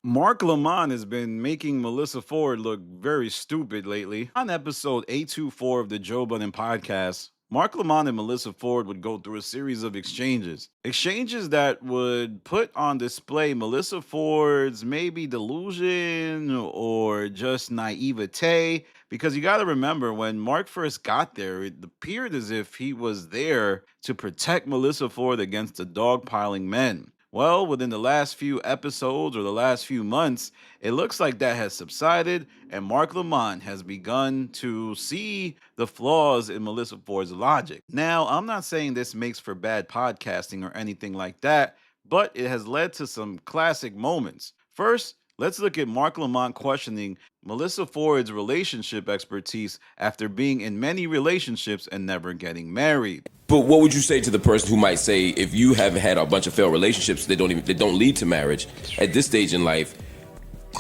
Marc Lamont has been making Melyssa Ford look very stupid lately. On episode 824 of the Joe Budden podcast, Marc Lamont and Melyssa Ford would go through a series of exchanges. Exchanges that would put on display Melyssa Ford's maybe delusion or just naivete. Because you got to remember, when Mark first got there, it appeared as if he was there to protect Melyssa Ford against the dogpiling men. Well, within the last few episodes or the last few months, it looks like that has subsided, and Marc Lamont has begun to see the flaws in Melyssa Ford's logic. Now, I'm not saying this makes for bad podcasting or anything like that, but it has led to some classic moments. First, let's look at Marc Lamont questioning Melyssa Ford's relationship expertise after being in many relationships and never getting married. But what would you say to the person who might say, if you have had a bunch of failed relationships that don't lead to marriage at this stage in life,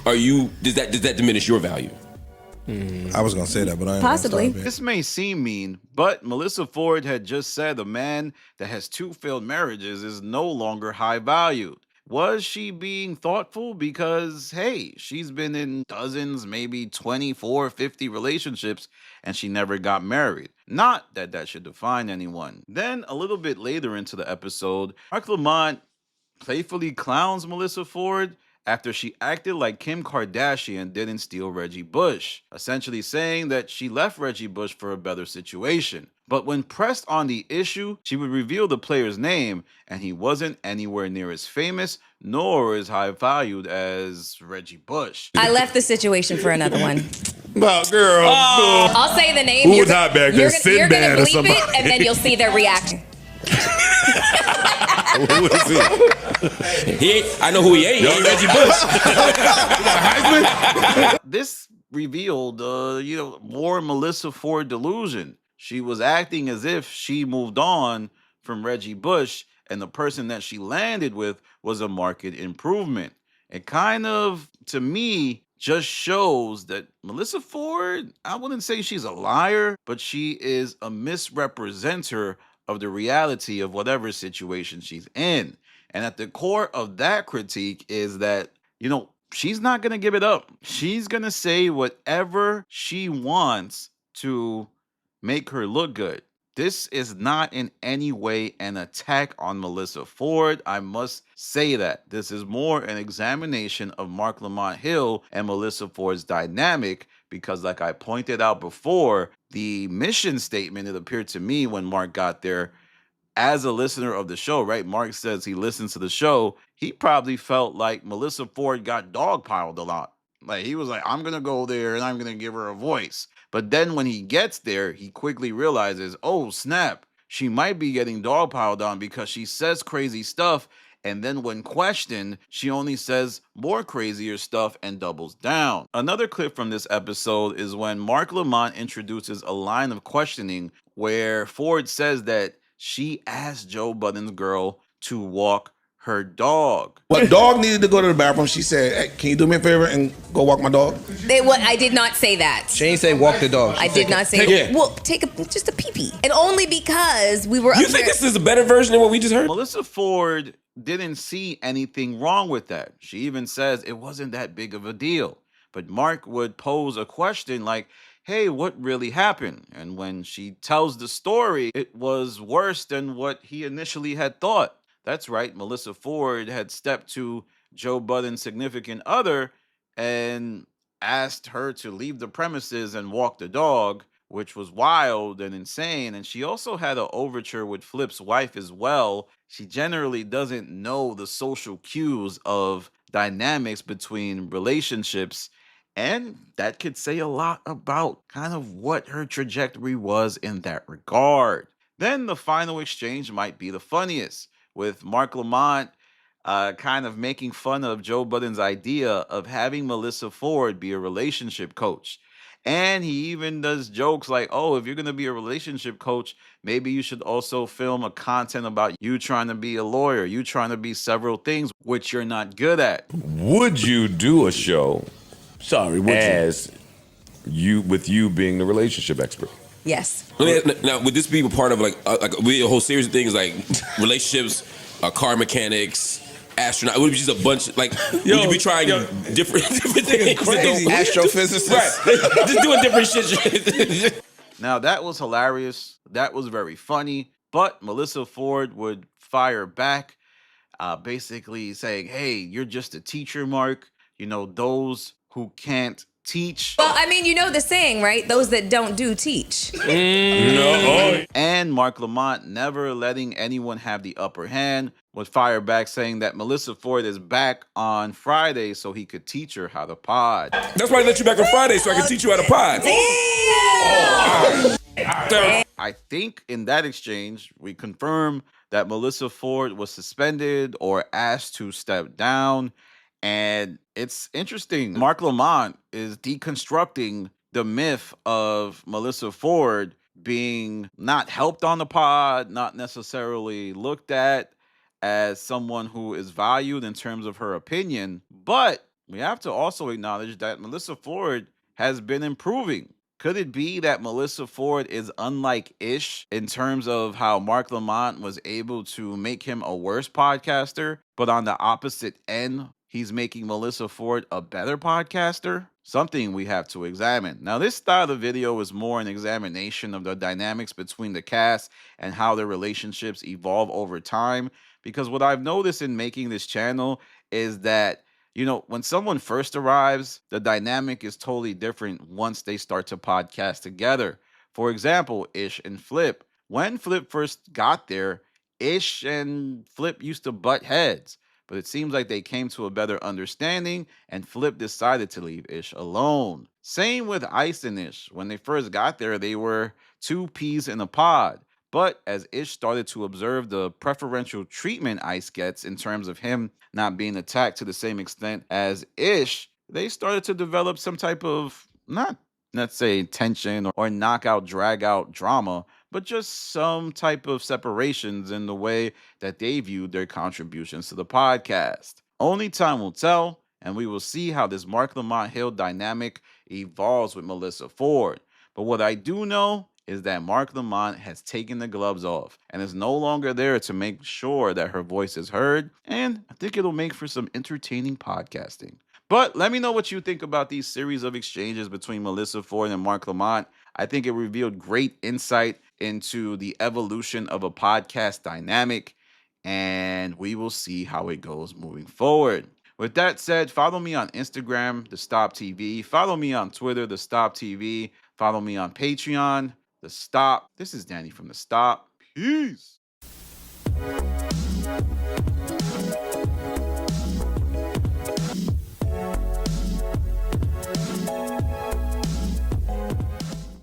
does that diminish your value? I was gonna say that, but I ain't Possibly. This may seem mean, but Melyssa Ford had just said a man that has 2 failed marriages is no longer high valued. Was she being thoughtful? Because, hey, she's been in dozens, maybe 24, 50 relationships, and she never got married. Not that that should define anyone. Then, a little bit later into the episode, Marc Lamont playfully clowns Melyssa Ford after she acted like Kim Kardashian didn't steal Reggie Bush, essentially saying that she left Reggie Bush for a better situation. But when pressed on the issue, she would reveal the player's name, and he wasn't anywhere near as famous nor as high valued as Reggie Bush. I left the situation for another one. Well, girl. I'll say the name. Who was hot back there? You're Sinbad gonna or bleep somebody? it, and then you'll see their reaction. Who is it? I know who he ain't. He ain't Reggie Bush. Heisman? This revealed, more Melyssa Ford delusion. She was acting as if she moved on from Reggie Bush, and the person that she landed with was a market improvement. It kind of, to me, just shows that Melyssa Ford, I wouldn't say she's a liar, but she is a misrepresenter of the reality of whatever situation she's in. And at the core of that critique is that, she's not going to give it up. She's going to say whatever she wants to make her look good. This is not in any way an attack on Melyssa Ford. I must say that. This is more an examination of Marc Lamont Hill and Melyssa Ford's dynamic because, like I pointed out before, the mission statement, it appeared to me when Mark got there, as a listener of the show, right? Mark says he listens to the show. He probably felt like Melyssa Ford got dogpiled a lot. Like, he was like, I'm going to go there and I'm going to give her a voice. But then when he gets there, he quickly realizes, oh, snap, she might be getting dogpiled on because she says crazy stuff. And then when questioned, she only says more crazier stuff and doubles down. Another clip from this episode is when Marc Lamont introduces a line of questioning where Ford says that she asked Joe Budden's girl to walk her dog. What dog needed to go to the bathroom? She said, "Hey, can you do me a favor and go walk my dog?" I did not say that. She ain't say walk the dog. I did not say Yeah. Well, just a pee-pee. And only because we were You up think there. this is a better version of what we just heard? Melyssa Ford didn't see anything wrong with that. She even says it wasn't that big of a deal. But Mark would pose a question like, hey, what really happened? And when she tells the story, it was worse than what he initially had thought. That's right, Melyssa Ford had stepped to Joe Budden's significant other and asked her to leave the premises and walk the dog, which was wild and insane. And she also had an overture with Flip's wife as well. She generally doesn't know the social cues of dynamics between relationships. And that could say a lot about kind of what her trajectory was in that regard. Then the final exchange might be the funniest, with Marc Lamont kind of making fun of Joe Budden's idea of having Melyssa Ford be a relationship coach. And he even does jokes like, oh, if you're going to be a relationship coach, maybe you should also film a content about you trying to be a lawyer, you trying to be several things, which you're not good at. Would you do a show Sorry, what as with you being the relationship expert? Yes. Now, would this be a part of like a whole series of things like relationships, car mechanics, astronaut? Would it be just a bunch? Like, would Yo, you be trying yo, different things? crazy. Astrophysicist. Right. Just doing different shit. Now, that was hilarious. That was very funny. But Melyssa Ford would fire back, basically saying, hey, you're just a teacher, Mark. You know, those who can't teach. Well, I mean, you know the saying, right? Those that don't do teach. No. And Marc Lamont, never letting anyone have the upper hand, would fire back saying that Melyssa Ford is back on Friday so he could teach her how to pod. That's why I let you back on Friday so I can teach you how to pod. I think in that exchange, we confirm that Melyssa Ford was suspended or asked to step down. And it's interesting. Marc Lamont is deconstructing the myth of Melyssa Ford being not helped on the pod, not necessarily looked at as someone who is valued in terms of her opinion. But we have to also acknowledge that Melyssa Ford has been improving. Could it be that Melyssa Ford is unlike Ish in terms of how Marc Lamont was able to make him a worse podcaster, but on the opposite end, he's making Melyssa Ford a better podcaster? Something we have to examine. Now, this style of video is more an examination of the dynamics between the cast and how their relationships evolve over time. Because what I've noticed in making this channel is that, you know, when someone first arrives, the dynamic is totally different once they start to podcast together. For example, Ish and Flip. When Flip first got there, Ish and Flip used to butt heads, but it seems like they came to a better understanding and Flip decided to leave Ish alone. Same with Ice and Ish. When they first got there, they were two peas in a pod. But as Ish started to observe the preferential treatment Ice gets in terms of him not being attacked to the same extent as Ish, they started to develop some type of, not let's say tension or knockout, drag out drama, but just some type of separations in the way that they viewed their contributions to the podcast. Only time will tell, and we will see how this Marc Lamont Hill dynamic evolves with Melyssa Ford. But what I do know is that Marc Lamont has taken the gloves off and is no longer there to make sure that her voice is heard, and I think it'll make for some entertaining podcasting. But let me know what you think about these series of exchanges between Melyssa Ford and Marc Lamont. I think it revealed great insight into the evolution of a podcast dynamic, and we will see how it goes moving forward. With that said, follow me on Instagram, The Stop TV. Follow me on Twitter, The Stop TV. Follow me on Patreon, The Stop. This is Danny from The Stop. Peace.